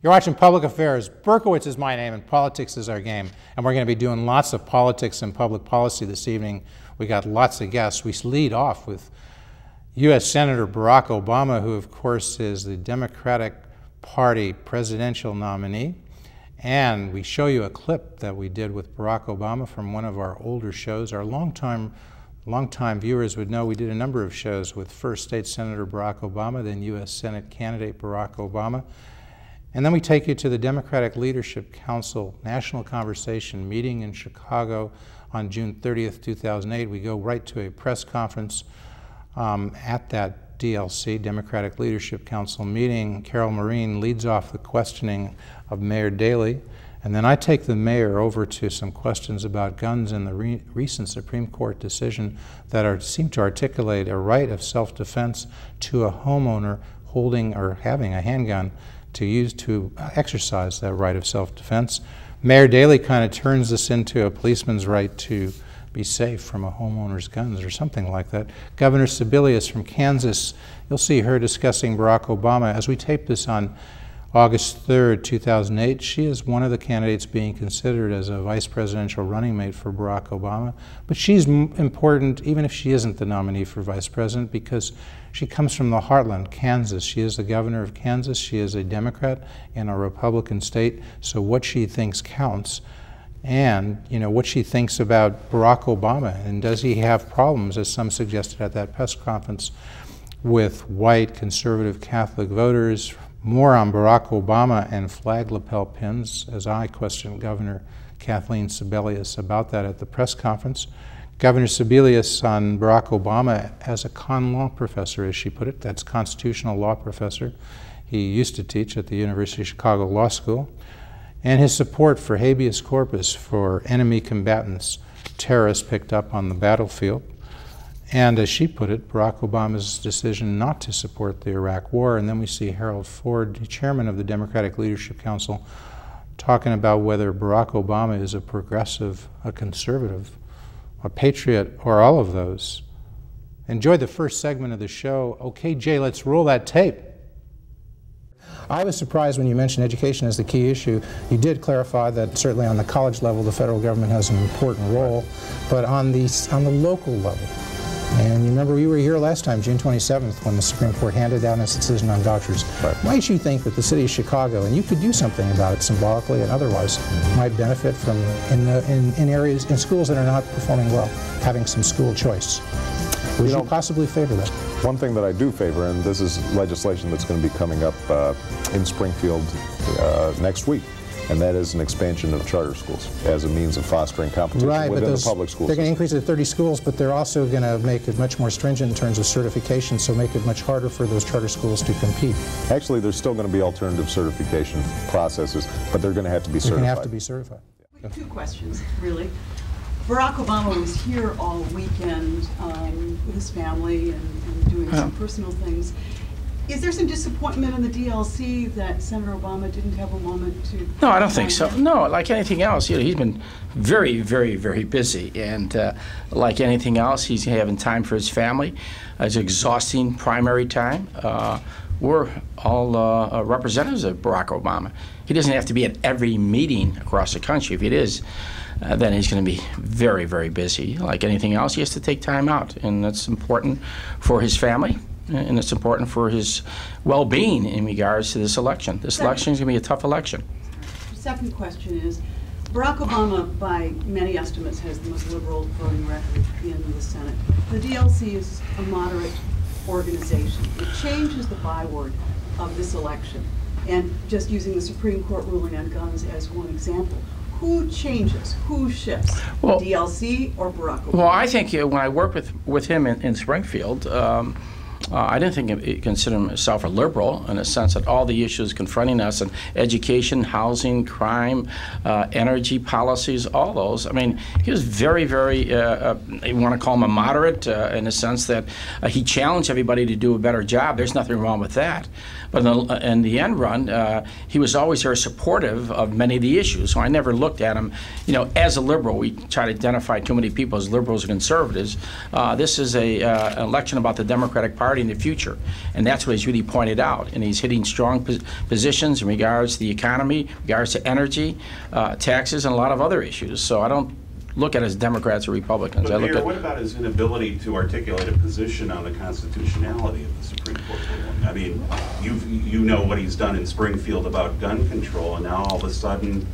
You're watching Public Affairs. Berkowitz is my name and politics is our game. And we're going to be doing lots of politics and public policy this evening. We got lots of guests. We lead off with U.S. Senator Barack Obama, who of course is the Democratic Party presidential nominee. And we show you a clip that we did with Barack Obama from one of our older shows. Our longtime viewers would know we did a number of shows with first State Senator Barack Obama, then U.S. Senate candidate Barack Obama. And then we take you to the Democratic Leadership Council National Conversation meeting in Chicago on June 30th, 2008. We go right to a press conference at that DLC, Democratic Leadership Council meeting. Carol Marin leads off the questioning of Mayor Daley. And then I take the mayor over to some questions about guns and the recent Supreme Court decision that seem to articulate a right of self-defense to a homeowner holding or having a handgun to exercise that right of self-defense. Mayor Daley kind of turns this into a policeman's right to be safe from a homeowner's guns or something like that. Governor Sebelius from Kansas, you'll see her discussing Barack Obama. As we tape this on August 3rd, 2008, she is one of the candidates being considered as a vice presidential running mate for Barack Obama. But she's important, even if she isn't the nominee for vice president, because she comes from the heartland, Kansas. She is the governor of Kansas. She is a Democrat in a Republican state, so what she thinks counts. And, you know, what she thinks about Barack Obama, and does he have problems, as some suggested at that press conference, with white conservative Catholic voters. More on Barack Obama and flag lapel pins, as I questioned Governor Kathleen Sebelius about that at the press conference. Governor Sebelius on Barack Obama as a con law professor, as she put it. That's constitutional law professor. He used to teach at the University of Chicago Law School. And his support for habeas corpus for enemy combatants, terrorists picked up on the battlefield. And as she put it, Barack Obama's decision not to support the Iraq War. And then we see Harold Ford, the chairman of the Democratic Leadership Council, talking about whether Barack Obama is a progressive, a conservative, a patriot, or all of those. Enjoy the first segment of the show. Okay, Jay, let's roll that tape. I was surprised when you mentioned education as the key issue. You did clarify that certainly on the college level the federal government has an important role, but on the local level. And you remember we were here last time, June 27th, when the Supreme Court handed down its decision on vouchers. Right. Might you think that the city of Chicago, and you could do something about it symbolically and otherwise, might benefit from, in areas, in schools that are not performing well, having some school choice? Would you possibly favor that? One thing that I do favor, and this is legislation that's going to be coming up in Springfield next week, and that is an expansion of charter schools as a means of fostering competition within the public schools. They're going to increase it to 30 schools, but they're also going to make it much more stringent in terms of certification, so make it much harder for those charter schools to compete. Actually, there's still going to be alternative certification processes, but they're going to have to be certified. They're going to have to be certified. Two questions, really. Barack Obama was here all weekend with his family and doing some personal things. Is there some disappointment in the DLC that Senator Obama didn't have a moment to... No, I don't think so. No, like anything else, you know, he's been very, very, very busy. And like anything else, he's having time for his family. It's exhausting primary time. We're all representatives of Barack Obama. He doesn't have to be at every meeting across the country. If it is, then he's going to be very, very busy. Like anything else, he has to take time out. And that's important for his family. And it's important for his well-being in regards to this election. This election is going to be a tough election. The second question is, Barack Obama, by many estimates, has the most liberal voting record in the Senate. The DLC is a moderate organization. It changes the byword of this election. And just using the Supreme Court ruling on guns as one example, who changes? Who shifts? Well, DLC or Barack Obama? Well, I think when I worked with him in Springfield, I didn't think he considered himself a liberal in the sense that all the issues confronting us in education, housing, crime, energy policies, all those. I mean, he was very, very, you want to call him a moderate in the sense that he challenged everybody to do a better job. There's nothing wrong with that. But in the end run, he was always very supportive of many of the issues. So I never looked at him, you know, as a liberal. We try to identify too many people as liberals or conservatives. This is an election about the Democratic Party. party in the future. And that's what he's really pointed out. And he's hitting strong positions in regards to the economy, regards to energy, taxes, and a lot of other issues. So I don't look at it as Democrats or Republicans. But Mayor, what about his inability to articulate a position on the constitutionality of the Supreme Court ruling? I mean, you know what he's done in Springfield about gun control, and now all of a sudden,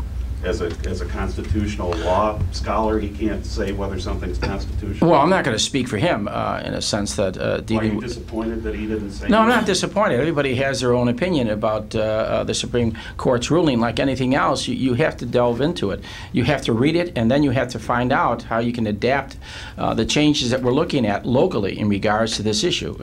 as a constitutional law scholar, he can't say whether something's constitutional? Well, I'm not going to speak for him in a sense that... Are you disappointed that he didn't say No, I'm that? not disappointed. Everybody has their own opinion about the Supreme Court's ruling. Like anything else, you have to delve into it. You have to read it, and then you have to find out how you can adapt the changes that we're looking at locally in regards to this issue,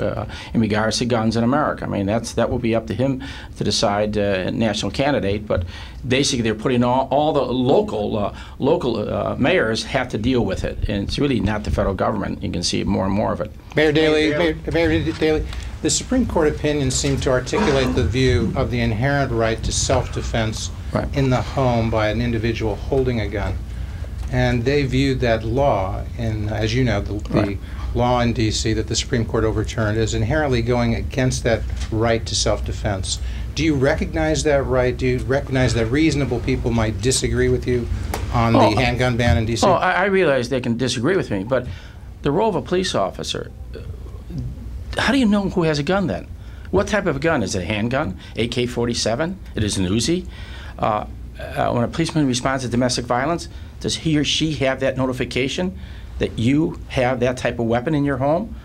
in regards to guns in America. I mean, that will be up to him to decide national candidate, but basically they're putting all the local mayors have to deal with it, and it's really not the federal government. You can see more and more of it. Mayor Daley, Mayor Daley, the Supreme Court opinions seem to articulate the view of the inherent right to self-defense in the home by an individual holding a gun, and they viewed that law, as you know, the law in D.C. that the Supreme Court overturned, as inherently going against that right to self-defense. Do you recognize that right? Do you recognize that reasonable people might disagree with you on the handgun ban in D.C.? Oh, I realize they can disagree with me, but the role of a police officer, how do you know who has a gun then? What type of a gun? Is it a handgun, AK-47? It is an Uzi? When a policeman responds to domestic violence, does he or she have that notification that you have that type of weapon in your home?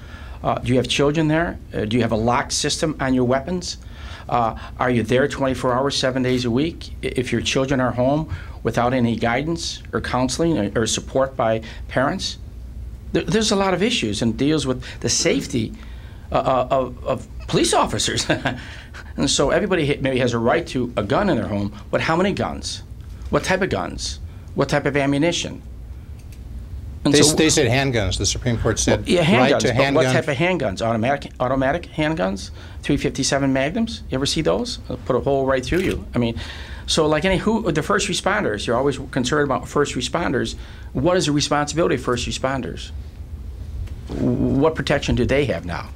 Do you have children there? Do you have a locked system on your weapons? Are you there 24 hours, 7 days a week? If your children are home without any guidance or counseling or support by parents? There's a lot of issues and deals with the safety of police officers. And so everybody maybe has a right to a gun in their home, but how many guns? What type of guns? What type of ammunition? They said handguns. The Supreme Court said handguns, right to handgun. What type of handguns? Automatic handguns? 357 Magnums? You ever see those? They'll put a hole right through you. I mean, so like the first responders, you're always concerned about first responders. What is the responsibility of first responders? What protection do they have now?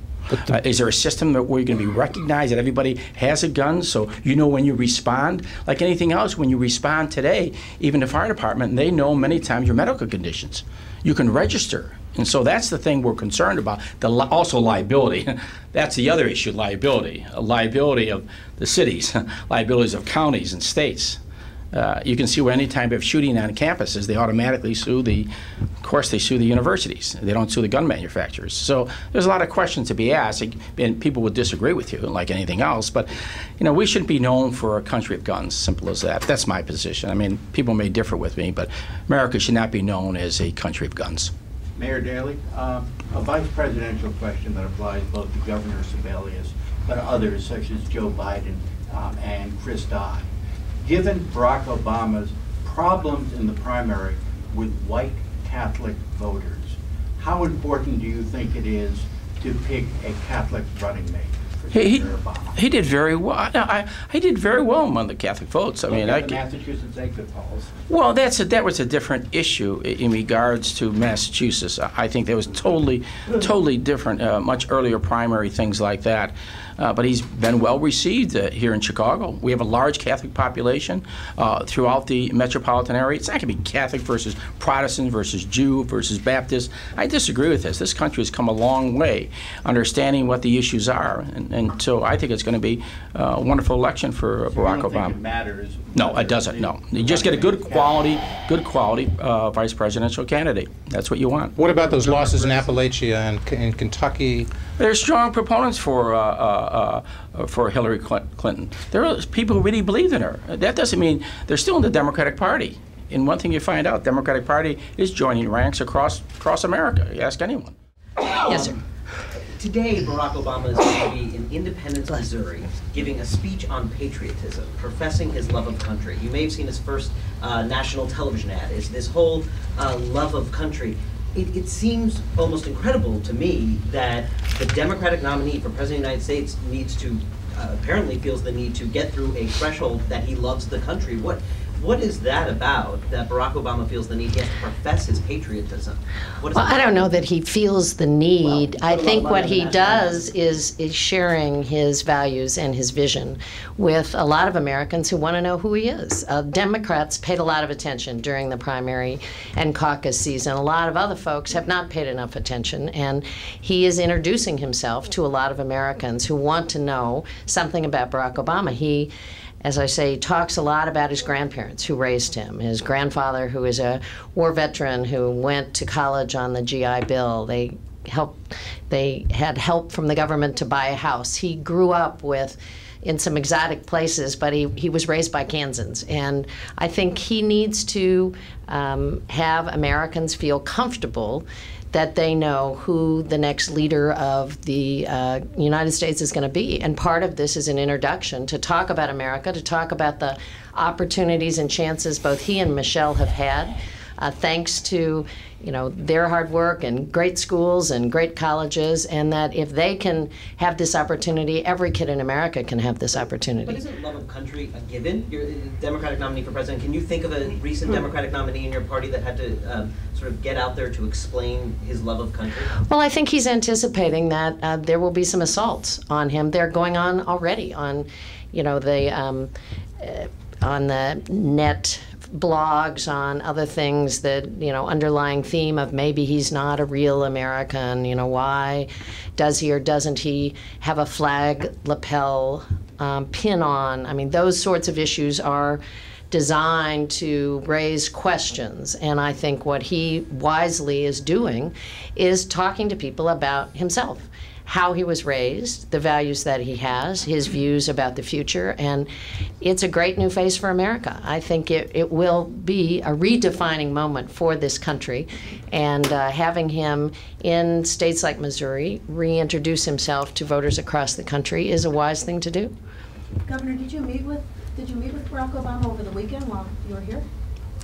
Is there a system where you're going to be recognized that everybody has a gun, so you know when you respond? Like anything else, when you respond today, even the fire department, they know many times your medical conditions. You can register. And so that's the thing we're concerned about. Also liability. That's the other issue, liability. Liability of the cities, liabilities of counties and states. You can see where any time of shooting on campuses, they automatically sue of course they sue the universities. They don't sue the gun manufacturers. So there's a lot of questions to be asked, and people would disagree with you like anything else, but we shouldn't be known for a country of guns, simple as that. That's my position. I mean, people may differ with me, but America should not be known as a country of guns. Mayor Daley, a vice presidential question that applies both to Governor Sebelius, but others such as Joe Biden and Chris Dodd. Given Barack Obama's problems in the primary with white Catholic voters, how important do you think it is to pick a Catholic running mate for Senator Obama? He did very well. He did very well among the Catholic votes. I mean, the Massachusetts exit polls. Well, that was a different issue in regards to Massachusetts. I think that was totally different. Much earlier primary things like that. But he's been well received here in Chicago. We have a large Catholic population throughout the metropolitan area. It's not going to be Catholic versus Protestant versus Jew versus Baptist. I disagree with this. This country has come a long way understanding what the issues are. And so I think it's going to be a wonderful election for Barack Obama. You don't think it matters? No, it doesn't. No. You just get a good quality vice presidential candidate. That's what you want. What about those losses in Appalachia and in Kentucky? They're strong proponents for Hillary Clinton. There are people who really believe in her. That doesn't mean they're still in the Democratic Party. And one thing you find out, Democratic Party is joining ranks across America. You ask anyone. Yes, sir. Today, Barack Obama is going to be in Independence, Missouri, giving a speech on patriotism, professing his love of country. You may have seen his first national television ad. Is this whole love of country. It seems almost incredible to me that the Democratic nominee for President of the United States needs to, apparently feels the need to get through a threshold that he loves the country. What is that about, that Barack Obama feels the need he has to profess his patriotism? Well, I don't know that he feels the need. I think what he does is sharing his values and his vision with a lot of Americans who want to know who he is. Democrats paid a lot of attention during the primary and caucus season. A lot of other folks have not paid enough attention, and he is introducing himself to a lot of Americans who want to know something about Barack Obama. He, as I say, talks a lot about his grandparents who raised him. His grandfather, who is a war veteran who went to college on the GI Bill. They had help from the government to buy a house. He grew up in some exotic places, but he was raised by Kansans. And I think he needs to have Americans feel comfortable that they know who the next leader of the United States is going to be. And part of this is an introduction to talk about America, to talk about the opportunities and chances both he and Michelle have had, thanks to their hard work and great schools and great colleges, and that if they can have this opportunity, every kid in America can have this opportunity. But isn't love of country a given? You're a Democratic nominee for president. Can you think of a recent Democratic nominee in your party that had to sort of get out there to explain his love of country? Well, I think he's anticipating that there will be some assaults on him. They're going on already on, on the net blogs, on other things, that underlying theme of maybe he's not a real American. Why does he or doesn't he have a flag lapel pin on? I mean, those sorts of issues are designed to raise questions, and I think what he wisely is doing is talking to people about himself, how he was raised, the values that he has, his views about the future, and it's a great new face for America. I think it will be a redefining moment for this country, and having him in states like Missouri reintroduce himself to voters across the country is a wise thing to do. Governor, did you meet with Barack Obama over the weekend while you were here?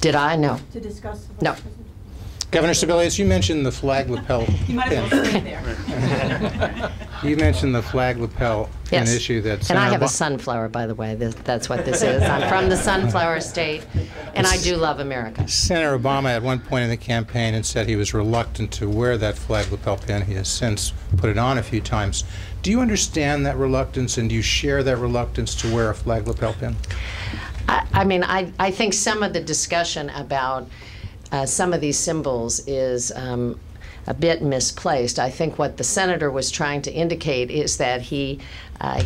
Did I? No. To discuss the No. Governor Sebelius, you mentioned the flag lapel You might as well stay there. You mentioned the flag lapel, Yes. an issue that And I have a Senator sunflower, by the way. That's what this is. I'm from the sunflower state, and I do love America. Senator Obama at one point in the campaign had said he was reluctant to wear that flag lapel pin. He has since put it on a few times. Do you understand that reluctance, and do you share that reluctance to wear a flag lapel pin? I think some of the discussion about some of these symbols is a bit misplaced. I think what the senator was trying to indicate is that he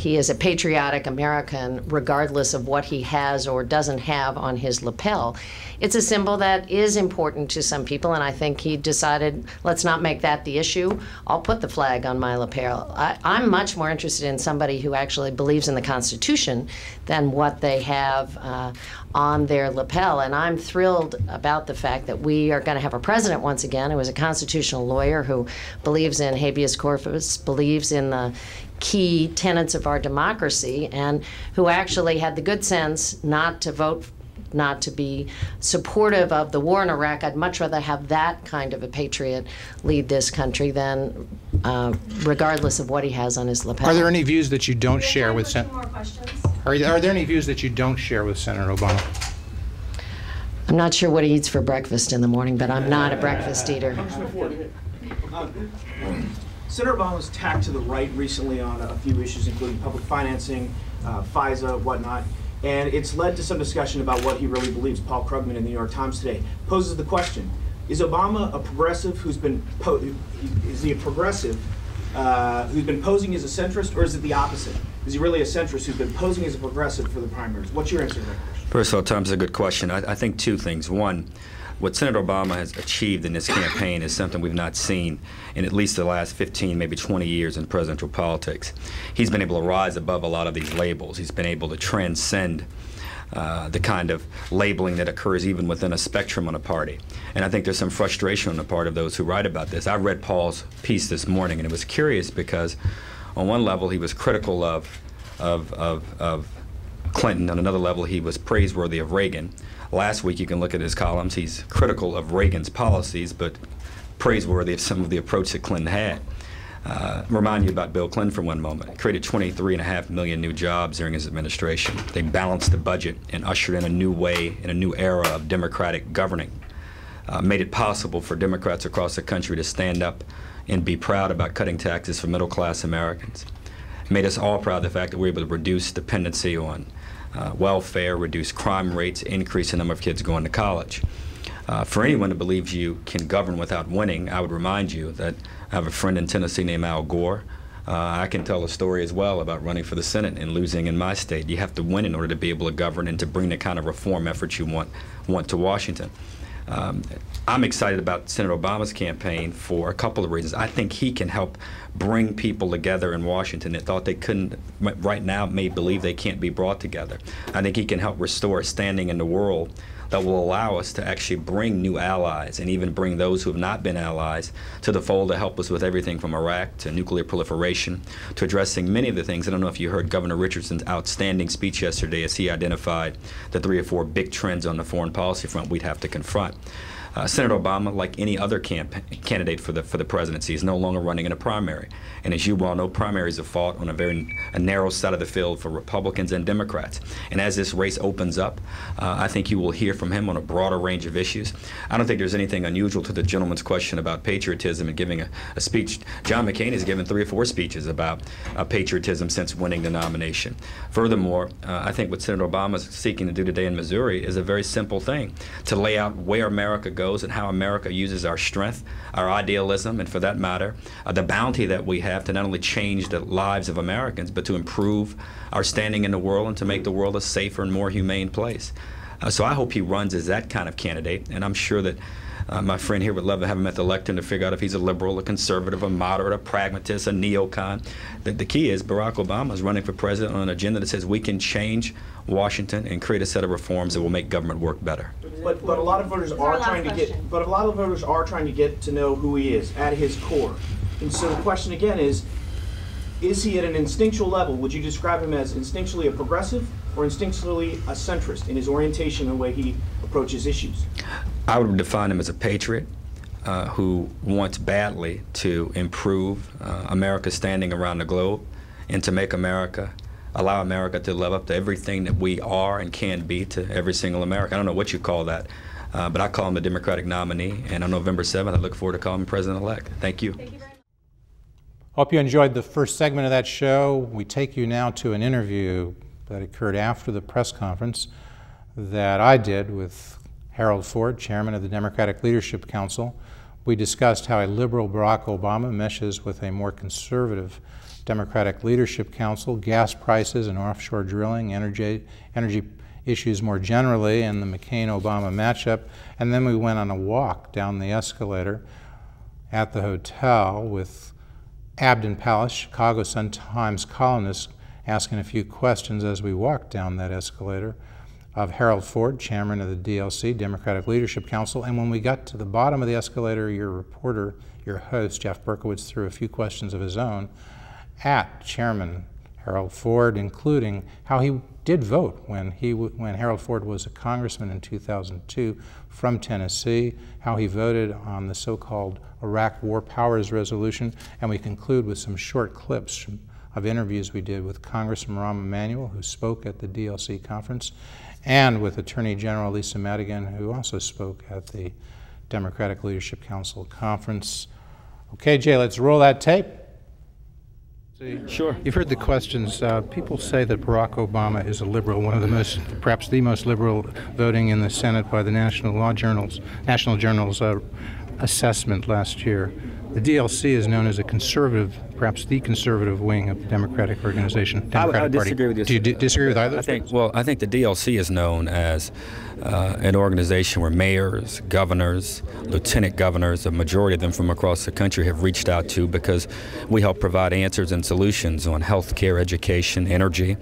is a patriotic American regardless of what he has or doesn't have on his lapel. It's a symbol that is important to some people, and I think he decided, let's not make that the issue. I'll put the flag on my lapel. I'm much more interested in somebody who actually believes in the Constitution than what they have on their lapel. And I'm thrilled about the fact that we are going to have a president once again who is a constitutional lawyer, who believes in habeas corpus, believes in the key tenets of our democracy, and who actually had the good sense not to be supportive of the war in Iraq. I'd much rather have that kind of a patriot lead this country than regardless of what he has on his lapel. Are there any views that you don't share with Senator? More questions. Are there any views that you don't share with Senator Obama? I'm not sure what he eats for breakfast in the morning, but I'm not a breakfast eater. Senator Obama was tacked to the right recently on a few issues, including public financing, FISA, whatnot, and it's led to some discussion about what he really believes. Paul Krugman in the New York Times today poses the question: is Obama a progressive who's been posing as a centrist, or is it the opposite? Is he really a centrist who's been posing as a progressive for the primaries? What's your answer to that question? First of all, Tom, it's a good question. I think two things. One, what Senator Obama has achieved in this campaign is something we've not seen in at least the last 15, maybe 20 years in presidential politics. He's been able to rise above a lot of these labels. He's been able to transcend the kind of labeling that occurs even within a spectrum on a party. And I think there's some frustration on the part of those who write about this. I read Paul's piece this morning, and it was curious because on one level he was critical of Clinton. On another level he was praiseworthy of Reagan. Last week, you can look at his columns, he's critical of Reagan's policies, but praiseworthy of some of the approach that Clinton had. Remind you about Bill Clinton for one moment. He created 23.5 million new jobs during his administration. They balanced the budget and ushered in a new way, in a new era of democratic governing. Made it possible for Democrats across the country to stand up and be proud about cutting taxes for middle-class Americans. Made us all proud of the fact that we were able to reduce dependency on welfare, reduce crime rates, increase the number of kids going to college. For anyone who believes you can govern without winning, I would remind you that I have a friend in Tennessee named Al Gore. I can tell a story as well about running for the Senate and losing in my state. You have to win in order to be able to govern and to bring the kind of reform efforts you want to Washington. I'm excited about Senator Obama's campaign for a couple of reasons. I think he can help bring people together in Washington that thought they couldn't, right now may believe they can't be brought together. I think he can help restore a standing in the world that will allow us to actually bring new allies and even bring those who have not been allies to the fold to help us with everything from Iraq to nuclear proliferation to addressing many of the things. I don't know if you heard Governor Richardson's outstanding speech yesterday as he identified the 3 or 4 big trends on the foreign policy front we'd have to confront. Senator Obama, like any other candidate for the presidency, is no longer running in a primary. And as you well know, primaries are fought on a narrow side of the field for Republicans and Democrats. And as this race opens up, I think you will hear from him on a broader range of issues. I don't think there's anything unusual to the gentleman's question about patriotism and giving a speech. John McCain has given 3 or 4 speeches about patriotism since winning the nomination. Furthermore, I think what Senator Obama is seeking to do today in Missouri is a very simple thing, to lay out where America goes and how America uses our strength, our idealism, and for that matter, the bounty that we have to not only change the lives of Americans, but to improve our standing in the world and to make the world a safer and more humane place. So I hope he runs as that kind of candidate, and I'm sure that my friend here would love to have him at the lectern to figure out if he's a liberal, a conservative, a moderate, a pragmatist, a neocon. The key is Barack Obama is running for president on an agenda that says we can change Washington and create a set of reforms that will make government work better. But a lot of voters are trying to get. But a lot of voters are trying to get to know who he is at his core. And so the question again is he at an instinctual level? Would you describe him as instinctually a progressive or instinctually a centrist in his orientation and the way he approaches issues? I would define him as a patriot who wants badly to improve America's standing around the globe and to make allow America to live up to everything that we are and can be to every single American. I don't know what you call that, but I call him the Democratic nominee, and on November 7th, I look forward to calling him President-elect. Thank you. Thank you very much. Hope you enjoyed the first segment of that show. We take you now to an interview that occurred after the press conference that I did with Harold Ford, chairman of the Democratic Leadership Council. We discussed how a liberal Barack Obama meshes with a more conservative Democratic Leadership Council, gas prices and offshore drilling, energy issues more generally, and the McCain-Obama matchup. And then we went on a walk down the escalator at the hotel with Abdon, Pallasch, Chicago Sun-Times columnist, asking a few questions as we walked down that escalator of Harold Ford, chairman of the DLC, Democratic Leadership Council. And when we got to the bottom of the escalator, your reporter, your host, Jeff Berkowitz, threw a few questions of his own at Chairman Harold Ford, including how he did vote when Harold Ford was a congressman in 2002 from Tennessee, how he voted on the so-called Iraq War Powers Resolution, and we conclude with some short clips of interviews we did with Congressman Rahm Emanuel, who spoke at the DLC conference, and with Attorney General Lisa Madigan, who also spoke at the Democratic Leadership Council conference. Okay, Jay, let's roll that tape. Sure. You've heard the questions. People say that Barack Obama is a liberal, one of the most, perhaps the most liberal voting in the Senate by the National Journal's assessment last year. The DLC is known as a conservative, perhaps the conservative wing of the Democratic organization, Democratic Party. Disagree with you. Do you disagree with either of those? Well, I think the DLC is known as an organization where mayors, governors, lieutenant governors, a majority of them from across the country have reached out to because we help provide answers and solutions on health care, education, energy,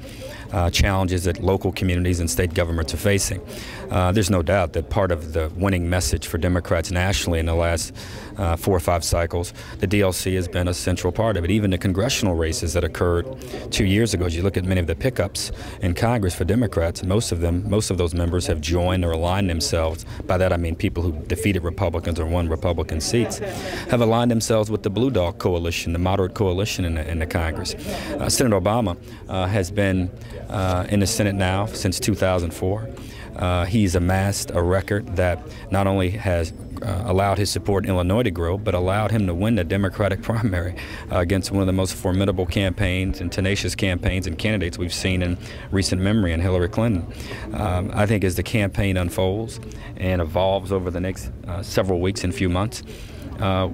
challenges that local communities and state governments are facing. There's no doubt that part of the winning message for Democrats nationally in the last 4 or 5 cycles, the DLC has been a central part of it. Even the congressional races that occurred 2 years ago, as you look at many of the pickups in Congress for Democrats, most of those members have joined or aligned themselves. By that I mean people who defeated Republicans or won Republican seats, have aligned themselves with the Blue Dog coalition, the moderate coalition in the Congress. Senator Obama has been in the Senate now since 2004. He's amassed a record that not only has allowed his support in Illinois to grow, but allowed him to win the Democratic primary against one of the most formidable campaigns and tenacious campaigns and candidates we've seen in recent memory in Hillary Clinton. I think as the campaign unfolds and evolves over the next several weeks and few months,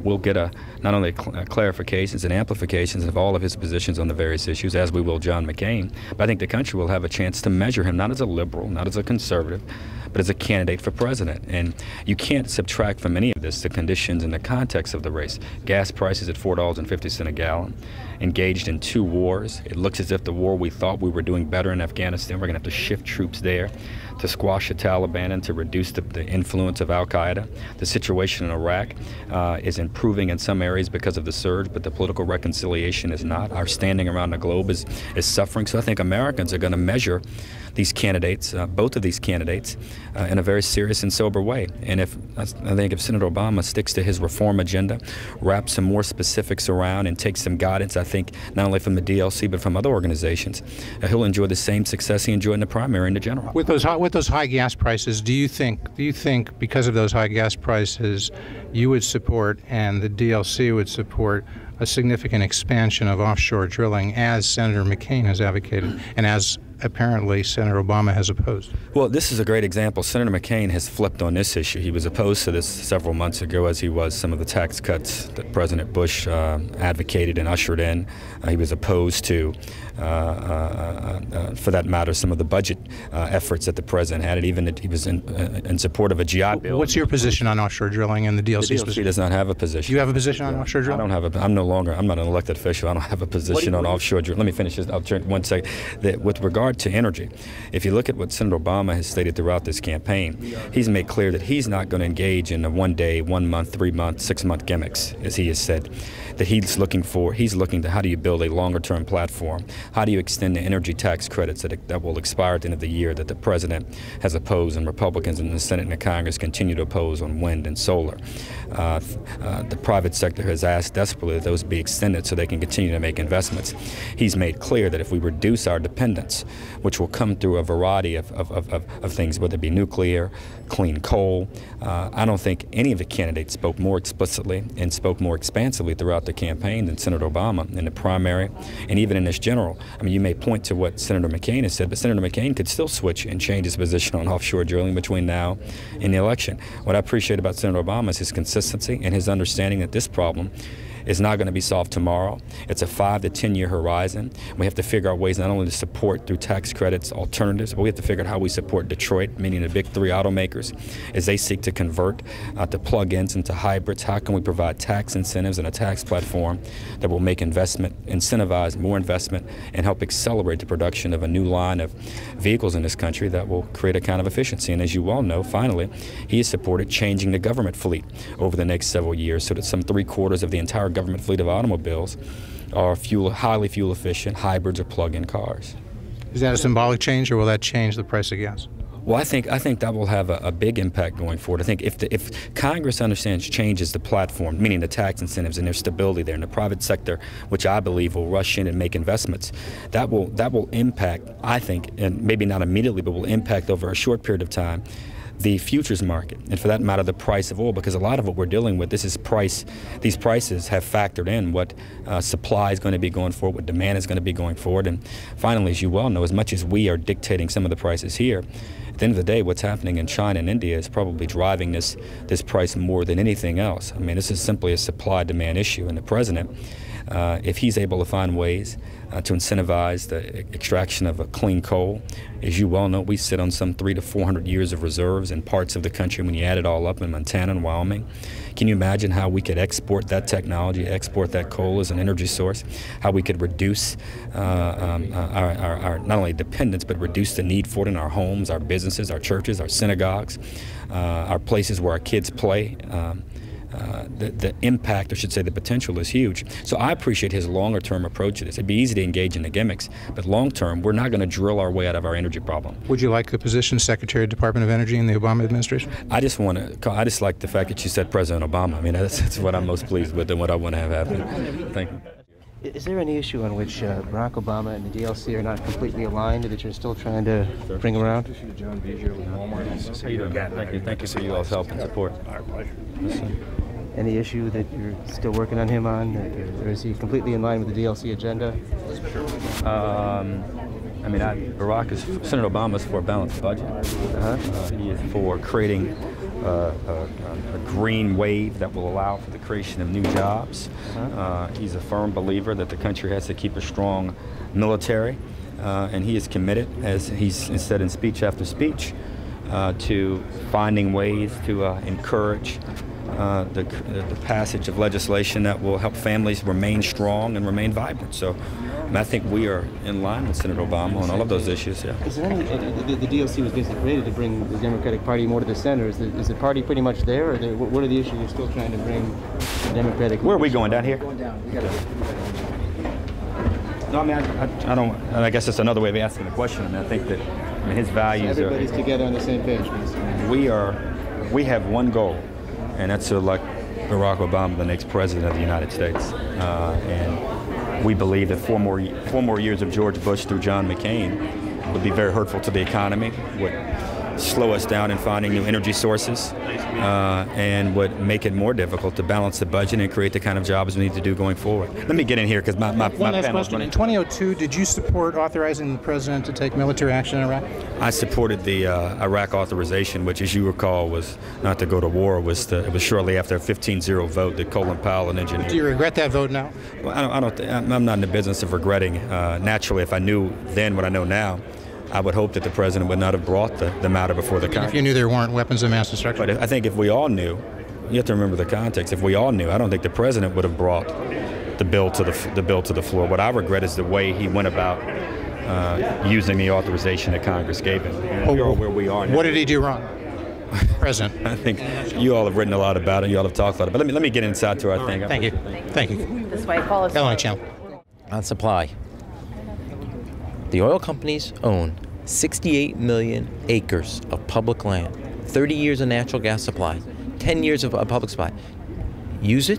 we'll get not only clarifications and amplifications of all of his positions on the various issues, as we will John McCain, but I think the country will have a chance to measure him not as a liberal, not as a conservative, but as a candidate for president. And you can't subtract from any of this the conditions and the context of the race. Gas prices at $4.50 a gallon, engaged in 2 wars. It looks as if the war we thought we were doing better in Afghanistan, we're going to have to shift troops there to squash the Taliban and to reduce the influence of al-Qaeda. The situation in Iraq is improving in some areas because of the surge, but the political reconciliation is not. Our standing around the globe is suffering. So I think Americans are going to measure these candidates, both of these candidates, in a very serious and sober way. And I think if Senator Obama sticks to his reform agenda, wraps some more specifics around and takes some guidance, I think, not only from the DLC but from other organizations, he'll enjoy the same success he enjoyed in the primary and the general. With those high gas prices, do you think because of those high gas prices, you would support and the DLC would support a significant expansion of offshore drilling, as Senator McCain has advocated and as apparently Senator Obama has opposed? Well, this is a great example. Senator McCain has flipped on this issue. He was opposed to this several months ago, as he was some of the tax cuts that President Bush advocated and ushered in. He was opposed to, for that matter, some of the budget efforts that the president had. Even that he was in support of a GI bill. What's your position on offshore drilling and the DLC? The DLC does not have a position. Do you have a position on offshore drilling? I don't have a. I'm not an elected official. I don't have a position on offshore drilling. Let me finish this. I'll turn 1 second. With regard to energy, if you look at what Senator Obama has stated throughout this campaign, he's made clear that he's not going to engage in the 1 day, 1 month, 3 month, 6 month gimmicks, as he has said. That he's looking to how do you build a longer term platform? How do you extend the energy tax credits that will expire at the end of the year that the president has opposed and Republicans in the Senate and the Congress continue to oppose on wind and solar? The private sector has asked desperately that those be extended so they can continue to make investments. He's made clear that if we reduce our dependence, which will come through a variety of things, whether it be nuclear, clean coal, I don't think any of the candidates spoke more explicitly and spoke more expansively throughout the campaign than Senator Obama in the primary and even in this general. I mean, you may point to what Senator McCain has said, but Senator McCain could still switch and change his position on offshore drilling between now and the election. What I appreciate about Senator Obama is his consistency and his understanding that this problem is not going to be solved tomorrow. It's a 5 to 10 year horizon. We have to figure out ways not only to support through tax credits alternatives, but we have to figure out how we support Detroit, meaning the big 3 automakers, as they seek to convert to plug-ins into hybrids. How can we provide tax incentives and a tax platform that will make incentivize more investment and help accelerate the production of a new line of vehicles in this country that will create a kind of efficiency. And as you all know, finally, he has supported changing the government fleet over the next several years so that some 3/4 of the entire government fleet of automobiles are highly fuel efficient hybrids or plug-in cars. Is that a symbolic change, or will that change the price of gas? Well, I think that will have a big impact going forward. I think if Congress understands changes the platform, meaning the tax incentives and their stability there, and the private sector, which I believe will rush in and make investments, that will impact, I think, and maybe not immediately, but will impact over a short period of time, the futures market, and for that matter, the price of oil, because a lot of what we're dealing with, these prices have factored in what supply is going to be going forward, what demand is going to be going forward. And finally, as you well know, as much as we are dictating some of the prices here, at the end of the day, what's happening in China and India is probably driving this price more than anything else. I mean, this is simply a supply-demand issue, and the president, If he's able to find ways to incentivize the extraction of a clean coal, as you well know, we sit on some 300 to 400 years of reserves in parts of the country when you add it all up in Montana and Wyoming. Can you imagine how we could export that technology, export that coal as an energy source, how we could reduce our not only dependence, but reduce the need for it in our homes, our businesses, our churches, our synagogues, our places where our kids play. The impact, I should say, the potential is huge. So I appreciate his longer-term approach to this. It'd be easy to engage in the gimmicks, but long-term, we're not going to drill our way out of our energy problem. Would you like the position Secretary of Department of Energy in the Obama administration? I just like the fact that you said President Obama. I mean, that's what I'm most pleased with and what I want to have happen. Thank you. Is there any issue on which Barack Obama and the DLC are not completely aligned, that you're still trying to bring around? How you doing? Thank you. Thank you for you all's help and support. Our pleasure. Any issue that you're still working on him on, or is he completely in line with the DLC agenda? I mean, Senator Obama is for a balanced budget. He is for creating a green wave that will allow for the creation of new jobs. He's a firm believer that the country has to keep a strong military, and he is committed, as he's said in speech after speech, to finding ways to encourage the passage of legislation that will help families remain strong and remain vibrant. So I think we are in line with Senator Obama on all of those issues. Yeah. Is there any, the DLC was basically created to bring the Democratic Party more to the center. Is the party pretty much there, or what are the issues you're still trying to bring the Democratic? Where are we going, down here? Going down. No, I mean, I don't. I guess that's another way of asking the question. I mean, I think that his values so everybody's together on the same page. We have one goal, and that's to elect Barack Obama the next president of the United States. And we believe that four more years of George Bush through John McCain would be very hurtful to the economy, would slow us down in finding new energy sources, and would make it more difficult to balance the budget and create the kind of jobs we need to do going forward. Let me get in here because my panel's running. In 2002, did you support authorizing the president to take military action in Iraq? I supported the Iraq authorization, which, as you recall, was not to go to war. It was shortly after a 15-0 vote that Colin Powell, an engineer. Do you regret that vote now? Well, I'm not in the business of regretting. Naturally, if I knew then what I know now, I would hope that the president would not have brought the matter before the Congress. If you knew there weren't weapons of mass destruction? But I think if we all knew, you have to remember the context. If we all knew, I don't think the president would have brought the bill to the floor. What I regret is the way he went about using the authorization that Congress gave him. You're all where we are now. What did he do wrong, President? I think you all have written a lot about it. You all have talked about it. But let me get inside to our thing. Thank you. Thank you. This way, Paul is Illinois Channel. On supply. The oil companies own 68 million acres of public land, 30 years of natural gas supply, 10 years of public supply. Use it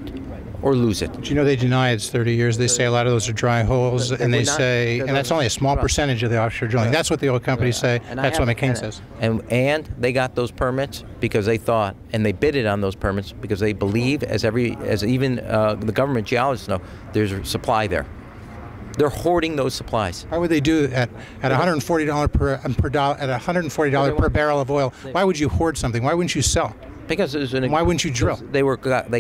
or lose it. But you know they deny it's 30 years. They say a lot of those are dry holes, and they say, and that's only a small percentage of the offshore drilling. That's what the oil companies say. That's what McCain says. And they got those permits because they thought, and they bidded on those permits because they believe, as even the government geologists know, there's a supply there. They're hoarding those supplies. Why would they do it at $140 per barrel of oil? Why would you hoard something? Why wouldn't you sell? Because why wouldn't you drill? They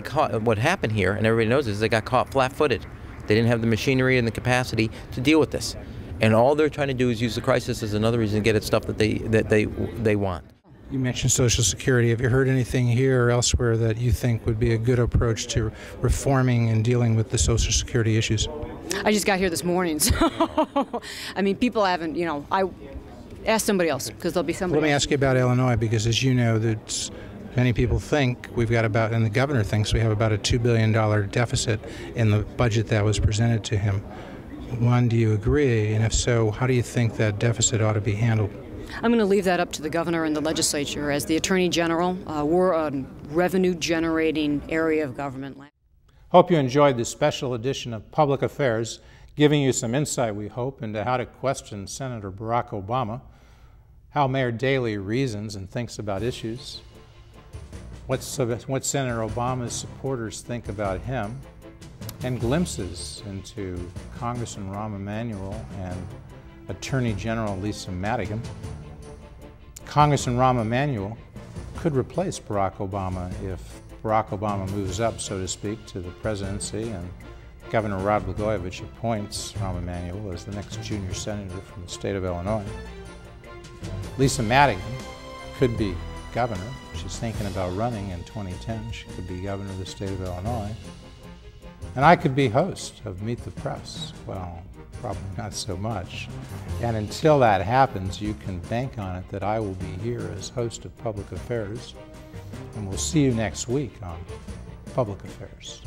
caught. What happened here, and everybody knows this, they got caught flat-footed. They didn't have the machinery and the capacity to deal with this, and all they're trying to do is use the crisis as another reason to get at stuff that they want. You mentioned Social Security. Have you heard anything here or elsewhere that you think would be a good approach to reforming and dealing with the Social Security issues? I just got here this morning, so I mean, people haven't, I ask somebody else, because there'll be somebody Let me else. ask you about Illinois, because as you know, many people think we've got about, and the governor thinks we have about a $2 billion deficit in the budget that was presented to him. One, do you agree? And if so, how do you think that deficit ought to be handled? I'm going to leave that up to the governor and the legislature. As the Attorney General, we're a revenue-generating area of government. Hope you enjoyed this special edition of Public Affairs, giving you some insight, we hope, into how to question Senator Barack Obama, how Mayor Daley reasons and thinks about issues, what Senator Obama's supporters think about him, and glimpses into Congressman Rahm Emanuel and Attorney General Lisa Madigan. Congressman Rahm Emanuel could replace Barack Obama if Barack Obama moves up, so to speak, to the presidency and Governor Rod Blagojevich appoints Rahm Emanuel as the next junior senator from the state of Illinois. Lisa Madigan could be governor. She's thinking about running in 2010. She could be governor of the state of Illinois. And I could be host of Meet the Press. Well, probably not so much. And until that happens, you can bank on it that I will be here as host of Public Affairs. And we'll see you next week on Public Affairs.